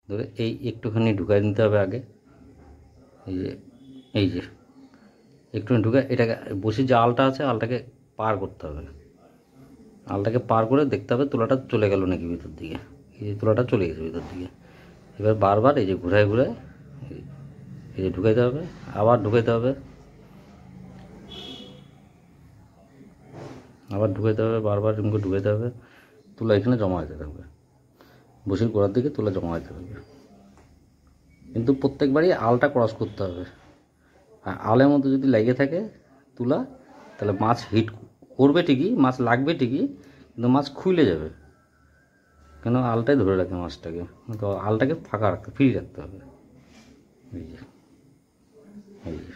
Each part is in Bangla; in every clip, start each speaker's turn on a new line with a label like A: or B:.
A: ধরে এই একটুখানি ঢুকাই নিতে হবে আগে। এই যে একটুখানি ঢুকে এটাকে বসির যে আলটা আছে আলটাকে পার করতে হবে। আলটাকে পার করে দেখতে হবে তুলাটা চলে গেল নাকি ভিতর দিকে। এই যে তুলাটা চলে গেছে ভিতর দিকে। এবার বারবার এই যে ঘুরায় ঘুরায় এই যে ঢুকাইতে হবে, আবার ঢুকাইতে হবে, আবার ঢুকাইতে হবে, বারবার এরকম করে ঢুকাইতে হবে। তুলা এখানে জমা হতে থাকবে, বসির গোড়ার দিকে তুলা জমা হতে থাকবে। কিন্তু প্রত্যেকবারই আলটা ক্রস করতে হবে। আর আলের মধ্যে যদি লেগে থাকে তুলা, তাহলে মাছ হিট করবে ঠিকই, মাছ লাগবে ঠিকই, কিন্তু মাছ খুলে যাবে। কেন আলটাই ধরে রাখে মাছটাকে, তো আলটাকে ফাঁকা রাখতে, ফ্রি রাখতে হবে। এই যে এই যে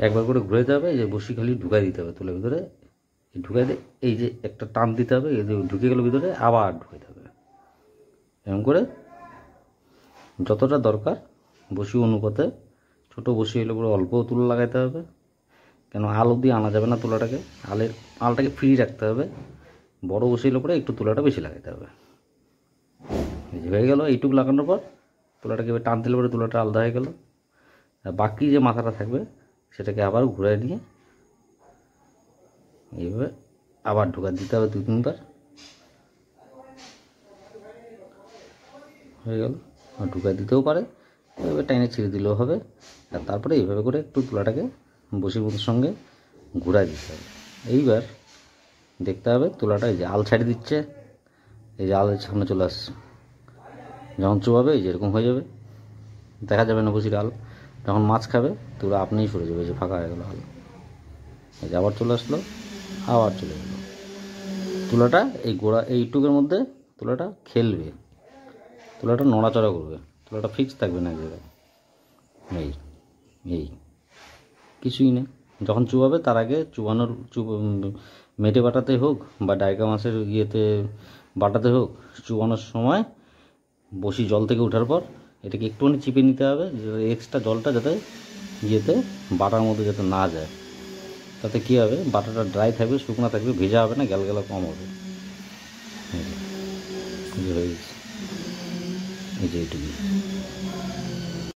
A: একবার করে ঘুরে দিতে হবে। এই যে বসি খালি ঢুকাই দিতে হবে তুলের ভিতরে, ঢুকাই দিয়ে এই যে একটা টান দিতে হবে, এই যে ঢুকে গেল ভিতরে, আবার ঢুকাইতে হবে। এরকম করে যতটা দরকার বসি অনুপাতে। ছোটো বসি হলে পরে অল্প তুলা লাগাইতে হবে, কেন আল অবধি আনা যাবে না তুলাটাকে, আলটাকে ফ্রি রাখতে হবে। বড় বসি হলে পরে একটু তুলাটা বেশি লাগাইতে হবে। এই যে হয়ে গেল, এইটুকু লাগানোর পর তুলাটাকে এবার টান দিলে পরে তুলাটা আলাদা হয়ে গেল। আর বাকি যে মাথাটা থাকবে সেটাকে আবার ঘুরাই নিয়ে এইভাবে আবার ঢোকা দিতে হবে 2-3 বার। হয়ে গেল। আর ঢুকাই দিতেও পারে, এভাবে টাইনে ছেড়ে দিলেও হবে। আর তারপরে এইভাবে করে একটু তুলাটাকে বসির মধ্যে সঙ্গে ঘুরাই দিতে হবে। এইবার দেখতে হবে তুলাটা এই যে আল ছাড়ি দিচ্ছে, এই যে আলের সামনে চলে আসছে। যখন চুবাবে এই যে এরকম হয়ে যাবে, দেখা যাবে না বসির আল। যখন মাছ খাবে তুলা আপনিই সরে যাবে, এই যে ফাঁকা হয়ে গেল আল। এই যে আবার চলে আসলো, আবার চলে গেল। তুলাটা এই গোড়া এইটুকের মধ্যে তুলাটা খেলবে, তুলাটা নড়াচড়া করবে, তুলাটা ফিক্স থাকবে না এক জায়গায়। এই এই কিছুই না। যখন চুবাবে তার আগে চুবানোর মেটে বাটাতে হোক বা ডায়কা মাছের ইয়েতে বাটাতে হোক, চুবানোর সময় বসি জল থেকে ওঠার পর এটাকে একটুখানি চিপে নিতে হবে, এক্সট্রা জলটা যাতে ইয়েতে বাটার মধ্যে যাতে না যায়। তাতে কী হবে, বাটাটা ড্রাই থাকবে, শুকনো থাকবে, ভেজা হবে না, গ্যালগ্যালা কম হবে। এই যে হয়ে গেছে, এই যে এইটুকু।